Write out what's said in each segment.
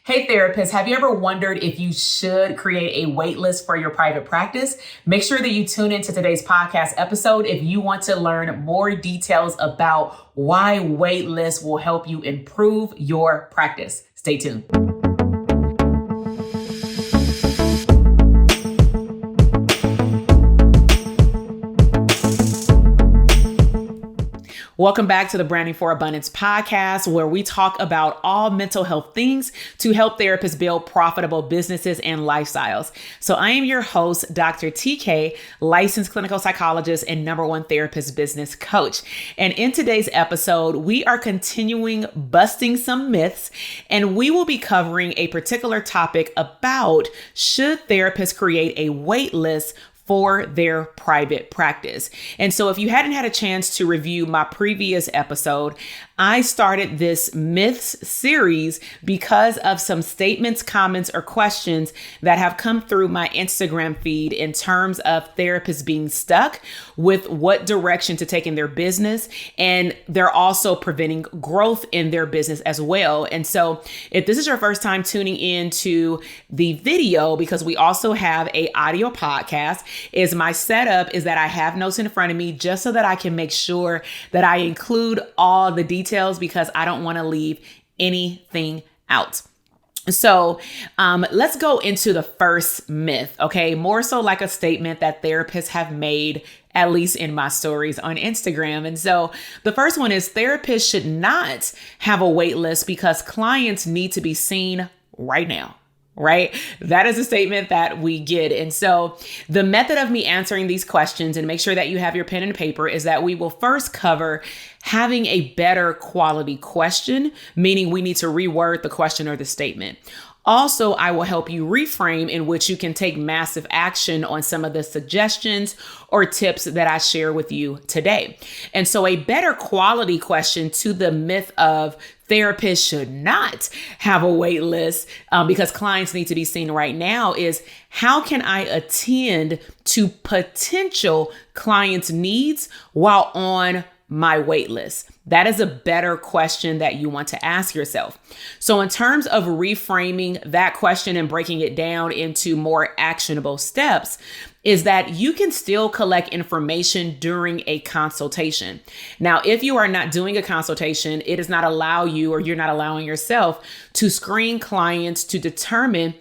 Hey therapists, have you ever wondered if you should create a wait list for your private practice? Make sure that you tune into today's podcast episode if you want to learn more details about why wait lists will help you improve your practice. Stay tuned. Welcome back to the Branding for Abundance podcast, where we talk about all mental health things to help therapists build profitable businesses and lifestyles. So I am your host, Dr. TK, licensed clinical psychologist and #1 therapist business coach. And in today's episode, we are continuing busting some myths, and we will be covering a particular topic about should therapists create a wait list for their private practice. And so if you hadn't had a chance to review my previous episode, I started this myths series because of some statements, comments, or questions that have come through my Instagram feed in terms of therapists being stuck with what direction to take in their business. And they're also preventing growth in their business as well. And so if this is your first time tuning in to the video, because we also have a audio podcast, is my setup is that I have notes in front of me just so that I can make sure that I include all the details because I don't want to leave anything out. So let's go into the first myth, okay? More so like a statement that therapists have made, at least in my stories on Instagram. And so the first one is therapists should not have a wait list because clients need to be seen right now. Right? That is a statement that we get. And so the method of me answering these questions, and make sure that you have your pen and paper, is that we will first cover having a better quality question, meaning we need to reword the question or the statement. Also, I will help you reframe in which you can take massive action on some of the suggestions or tips that I share with you today. And so a better quality question to the myth of therapists should not have a wait list because clients need to be seen right now is, how can I attend to potential clients' needs while on my wait list? That is a better question that you want to ask yourself. So in terms of reframing that question and breaking it down into more actionable steps, is that you can still collect information during a consultation. Now, if you are not doing a consultation, it does not allow you, or you're not allowing yourself, to screen clients to determine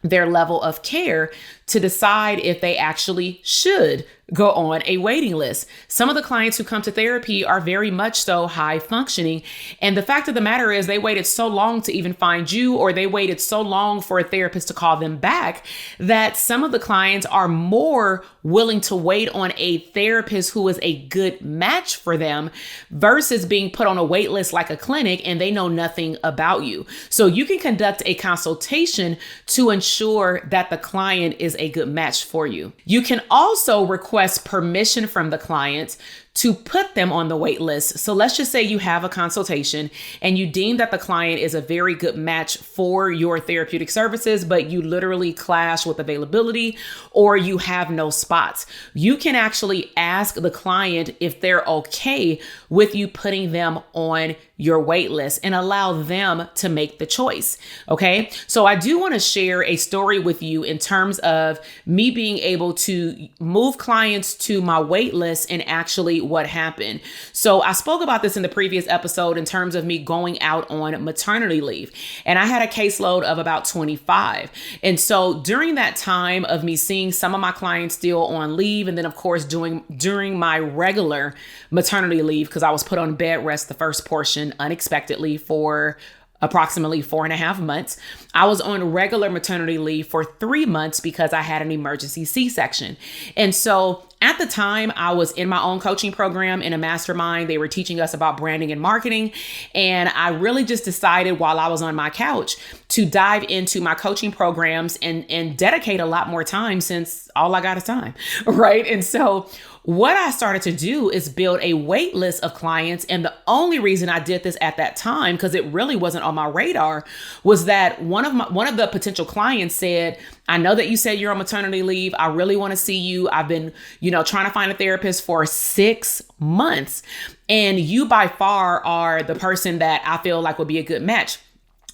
their level of care to decide if they actually should go on a waiting list. Some of the clients who come to therapy are very much so high functioning. And the fact of the matter is they waited so long to even find you, or they waited so long for a therapist to call them back, that some of the clients are more willing to wait on a therapist who is a good match for them versus being put on a wait list like a clinic and they know nothing about you. So you can conduct a consultation to ensure that the client is a good match for you. You can also request permission from the client to put them on the wait list. So let's just say you have a consultation and you deem that the client is a very good match for your therapeutic services, but you literally clash with availability or you have no spots. You can actually ask the client if they're okay with you putting them on your wait list and allow them to make the choice. Okay. So I do want to share a story with you in terms of me being able to move clients to my wait list and actually what happened. So I spoke about this in the previous episode in terms of me going out on maternity leave, and I had a caseload of about 25. And so during that time of me seeing some of my clients still on leave, and then of course during my regular maternity leave, because I was put on bed rest the first portion unexpectedly for approximately 4.5 months. I was on regular maternity leave for 3 months because I had an emergency C-section. And so at the time, I was in my own coaching program in a mastermind. They were teaching us about branding and marketing. And I really just decided while I was on my couch to dive into my coaching programs and dedicate a lot more time, since all I got is time, right? And so what I started to do is build a wait list of clients. And the only reason I did this at that time, because it really wasn't on my radar, was that one of the potential clients said, I know that you said you're on maternity leave. I really want to see you. I've been, trying to find a therapist for 6 months. And you by far are the person that I feel like would be a good match.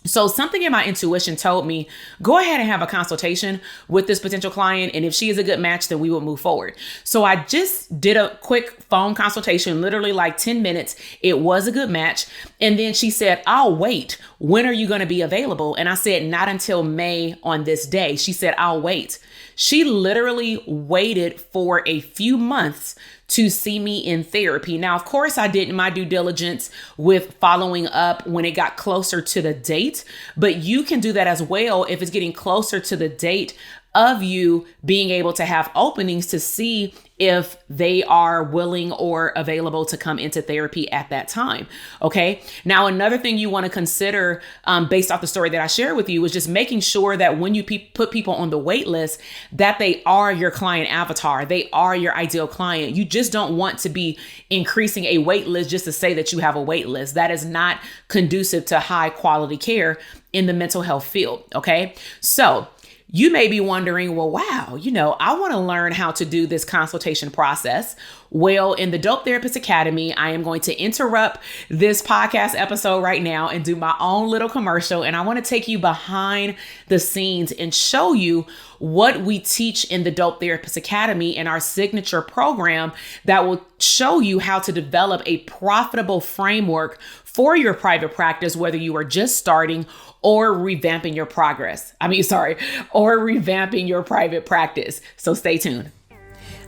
So something in my intuition told me, go ahead and have a consultation with this potential client. And if she is a good match, then we will move forward. So I just did a quick phone consultation, literally like 10 minutes. It was a good match. And then she said, I'll wait. When are you going to be available? And I said, not until May on this day. She said, I'll wait. She literally waited for a few months to see me in therapy. Now, of course, I did my due diligence with following up when it got closer to the date, but you can do that as well if it's getting closer to the date of you being able to have openings to see if they are willing or available to come into therapy at that time. Okay. Now, another thing you want to consider based off the story that I shared with you is just making sure that when you put people on the wait list, that they are your client avatar. They are your ideal client. You just don't want to be increasing a wait list just to say that you have a wait list. That is not conducive to high quality care in the mental health field. Okay. So you may be wondering, well, wow, I want to learn how to do this consultation process. Well, in the Dope Therapist Academy, I am going to interrupt this podcast episode right now and do my own little commercial. And I want to take you behind the scenes and show you what we teach in the Dope Therapist Academy in our signature program that will show you how to develop a profitable framework for your private practice, whether you are just starting or revamping your revamping your private practice. So stay tuned.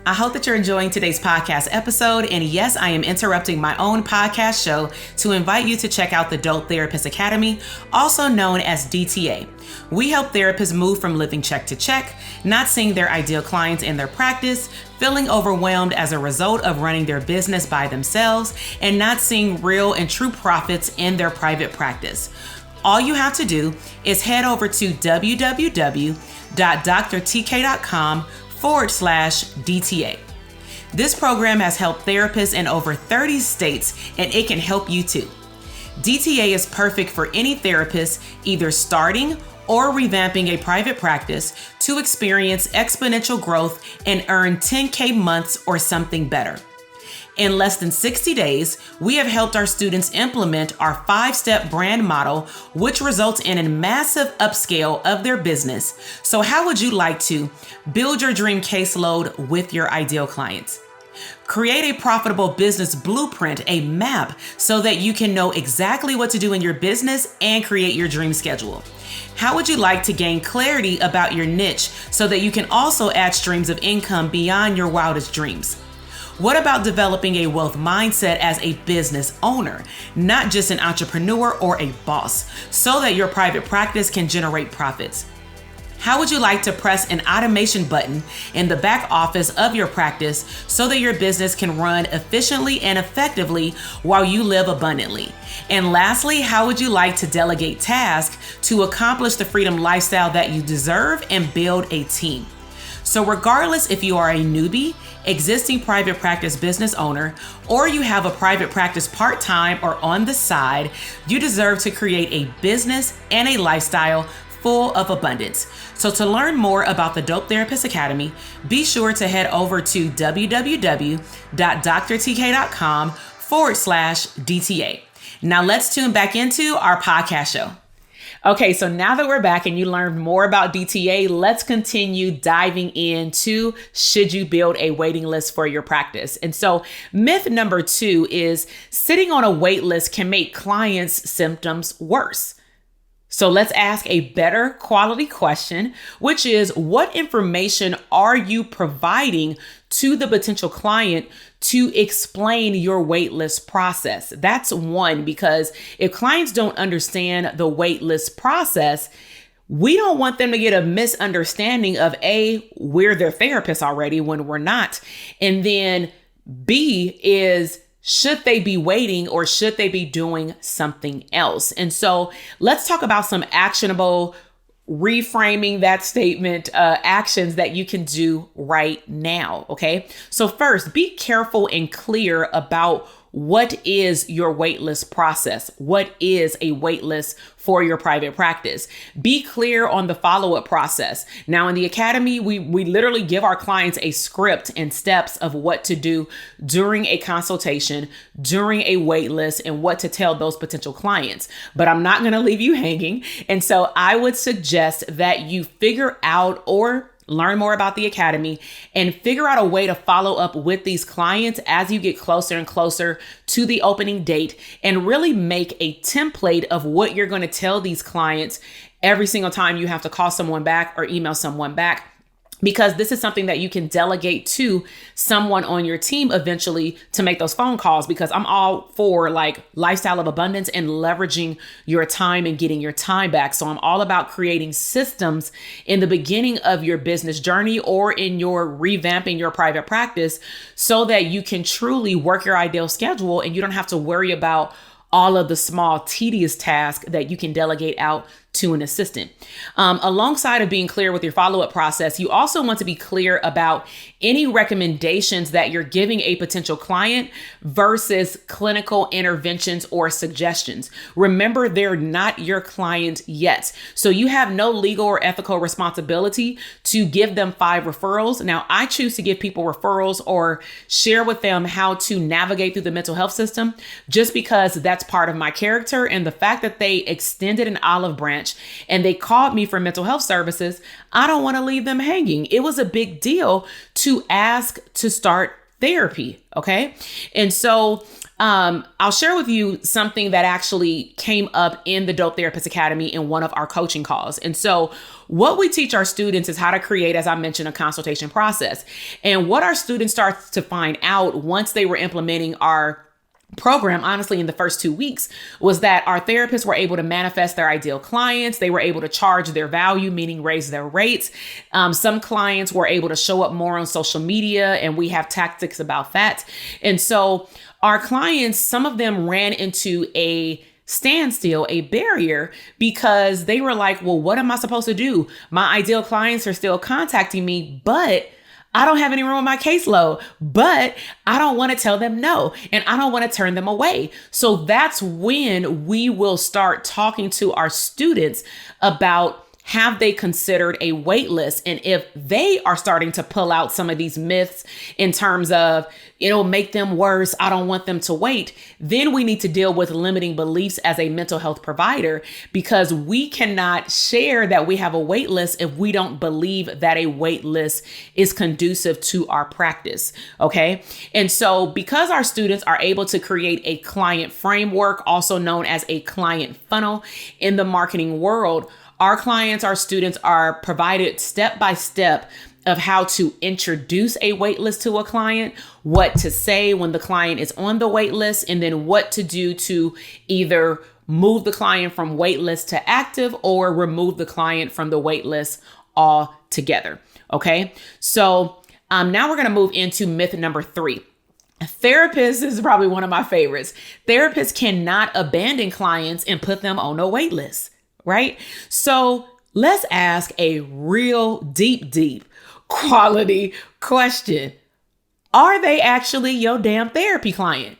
I hope that you're enjoying today's podcast episode. And yes, I am interrupting my own podcast show to invite you to check out the Dope Therapist Academy, also known as DTA. We help therapists move from living check to check, not seeing their ideal clients in their practice, feeling overwhelmed as a result of running their business by themselves, and not seeing real and true profits in their private practice. All you have to do is head over to www.drtk.com/DTA. This program has helped therapists in over 30 states, and it can help you too. DTA is perfect for any therapist either starting or revamping a private practice to experience exponential growth and earn 10K months or something better. In less than 60 days, we have helped our students implement our 5-step brand model, which results in a massive upscale of their business. So how would you like to build your dream caseload with your ideal clients? Create a profitable business blueprint, a map, so that you can know exactly what to do in your business and create your dream schedule. How would you like to gain clarity about your niche so that you can also add streams of income beyond your wildest dreams? What about developing a wealth mindset as a business owner, not just an entrepreneur or a boss, so that your private practice can generate profits? How would you like to press an automation button in the back office of your practice so that your business can run efficiently and effectively while you live abundantly? And lastly, how would you like to delegate tasks to accomplish the freedom lifestyle that you deserve and build a team? So regardless if you are a newbie, existing private practice business owner, or you have a private practice part-time or on the side, you deserve to create a business and a lifestyle full of abundance. So to learn more about the Dope Therapist Academy, be sure to head over to www.drtk.com/DTA. Now let's tune back into our podcast show. Okay, so now that we're back and you learned more about DTA, let's continue diving into should you build a waiting list for your practice. And so myth number 2 is sitting on a wait list can make clients' symptoms worse. So let's ask a better quality question, which is what information are you providing to the potential client to explain your waitlist process? That's one, because if clients don't understand the waitlist process, we don't want them to get a misunderstanding of A, we're their therapist already when we're not. And then B is, should they be waiting or should they be doing something else? And so let's talk about some actionable, reframing that statement, actions that you can do right now. Okay. So first, be careful and clear about what is your waitlist process? What is a waitlist for your private practice? Be clear on the follow-up process. Now in the academy, we literally give our clients a script and steps of what to do during a consultation, during a waitlist, and what to tell those potential clients. But I'm not going to leave you hanging. And so I would suggest that you figure out or learn more about the academy and figure out a way to follow up with these clients as you get closer and closer to the opening date, and really make a template of what you're going to tell these clients every single time you have to call someone back or email someone back. Because this is something that you can delegate to someone on your team eventually to make those phone calls, because I'm all for like lifestyle of abundance and leveraging your time and getting your time back. So I'm all about creating systems in the beginning of your business journey or in your revamping your private practice so that you can truly work your ideal schedule and you don't have to worry about all of the small tedious tasks that you can delegate out to an assistant. Alongside of being clear with your follow-up process, you also want to be clear about any recommendations that you're giving a potential client versus clinical interventions or suggestions. Remember, they're not your client yet. So you have no legal or ethical responsibility to give them 5 referrals. Now, I choose to give people referrals or share with them how to navigate through the mental health system just because that's part of my character. And the fact that they extended an olive branch and they called me for mental health services, I don't want to leave them hanging. It was a big deal to ask to start therapy. Okay. And so I'll share with you something that actually came up in the Dope Therapist Academy in one of our coaching calls. And so what we teach our students is how to create, as I mentioned, a consultation process. And what our students start to find out once they were implementing our program, honestly, in the first 2 weeks, was that our therapists were able to manifest their ideal clients. They were able to charge their value, meaning raise their rates. Some clients were able to show up more on social media, and we have tactics about that. And so our clients, some of them ran into a standstill, a barrier, because they were like, well, what am I supposed to do? My ideal clients are still contacting me, but I don't have any room on my caseload, but I don't want to tell them no, and I don't want to turn them away. So that's when we will start talking to our students about, have they considered a wait list? And if they are starting to pull out some of these myths in terms of it'll make them worse, I don't want them to wait, then we need to deal with limiting beliefs as a mental health provider, because we cannot share that we have a wait list if we don't believe that a wait list is conducive to our practice. Okay. And so because our students are able to create a client framework, also known as a client funnel in the marketing world, our clients, our students are provided step-by-step of how to introduce a waitlist to a client, what to say when the client is on the waitlist, and then what to do to either move the client from waitlist to active or remove the client from the waitlist altogether. Okay, so now we're going to move into myth number 3. Therapists is probably one of my favorites. Therapists cannot abandon clients and put them on a waitlist. Right? So let's ask a real deep quality question. Are they actually your damn therapy client?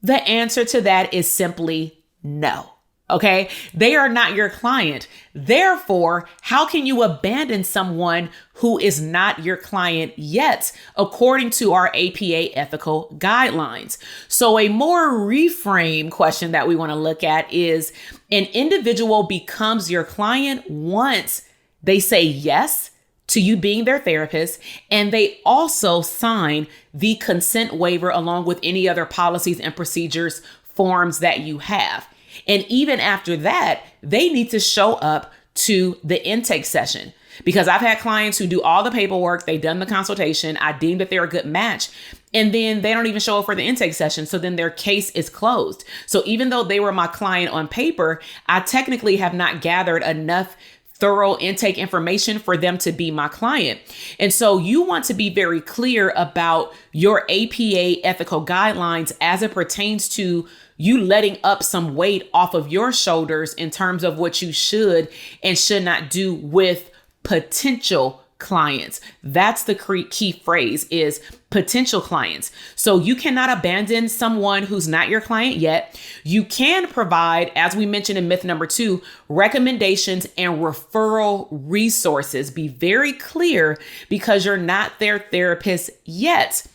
The answer to that is simply no. Okay. They are not your client. Therefore, how can you abandon someone who is not your client yet, according to our APA ethical guidelines? So a more reframe question that we want to look at is, an individual becomes your client once they say yes to you being their therapist, and they also sign the consent waiver along with any other policies and procedures forms that you have. And even after that, they need to show up to the intake session, because I've had clients who do all the paperwork, they've done the consultation, I deem that they're a good match, and then they don't even show up for the intake session. So then their case is closed. So even though they were my client on paper, I technically have not gathered enough thorough intake information for them to be my client. And so you want to be very clear about your APA ethical guidelines as it pertains to you letting up some weight off of your shoulders in terms of what you should and should not do with potential clients. That's the key phrase, is potential clients. So you cannot abandon someone who's not your client yet. You can provide, as we mentioned in myth number 2, recommendations and referral resources. Be very clear, because you're not their therapist yet.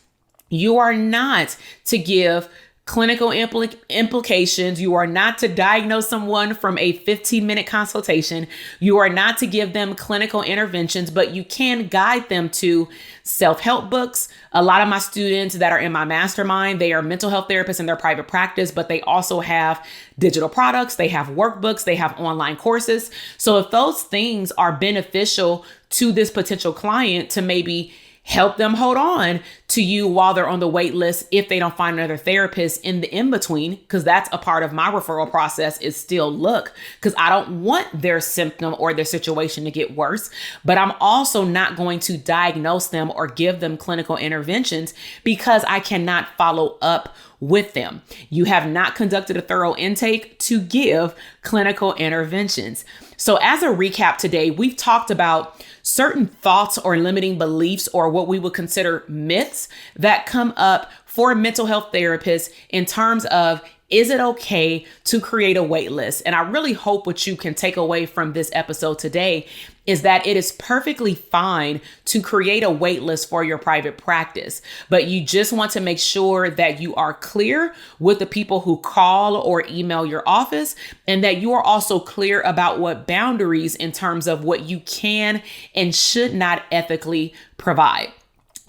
You are not to give clinical implications. You are not to diagnose someone from a 15-minute consultation. You are not to give them clinical interventions, but you can guide them to self-help books. A lot of my students that are in my mastermind, they are mental health therapists in their private practice, but they also have digital products, they have workbooks, they have online courses. So if those things are beneficial to this potential client, to maybe help them hold on to you while they're on the wait list, if they don't find another therapist in the in-between, because that's a part of my referral process, is still look, because I don't want their symptom or their situation to get worse, but I'm also not going to diagnose them or give them clinical interventions because I cannot follow up with them. You have not conducted a thorough intake to give clinical interventions. So as a recap today, we've talked about certain thoughts or limiting beliefs, or what we would consider myths, that come up for mental health therapists in terms of, is it okay to create a wait list? And I really hope what you can take away from this episode today is that it is perfectly fine to create a wait list for your private practice, but you just want to make sure that you are clear with the people who call or email your office, and that you are also clear about what boundaries in terms of what you can and should not ethically provide.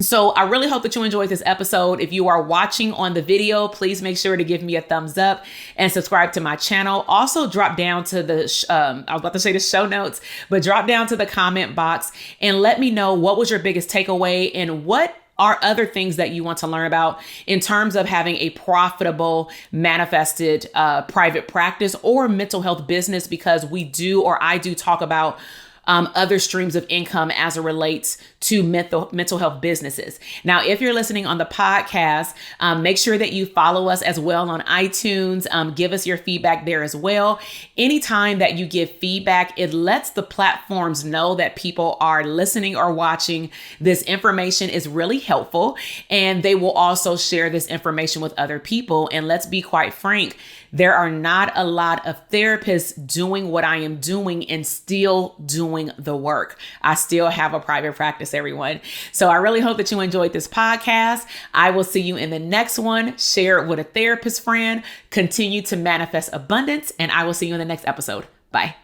So I really hope that you enjoyed this episode. If you are watching on the video, please make sure to give me a thumbs up and subscribe to my channel. Also drop down to the, I was about to say the show notes, but drop down to the comment box and let me know what was your biggest takeaway and what are other things that you want to learn about in terms of having a profitable, manifested private practice or mental health business, because I do talk about other streams of income as it relates to mental health businesses. Now, if you're listening on the podcast, make sure that you follow us as well on iTunes. Give us your feedback there as well. Anytime that you give feedback, it lets the platforms know that people are listening or watching. This information is really helpful, and they will also share this information with other people. And let's be quite frank, there are not a lot of therapists doing what I am doing and still doing the work. I still have a private practice, everyone. So I really hope that you enjoyed this podcast. I will see you in the next one. Share it with a therapist friend. Continue to manifest abundance, and I will see you in the next episode. Bye.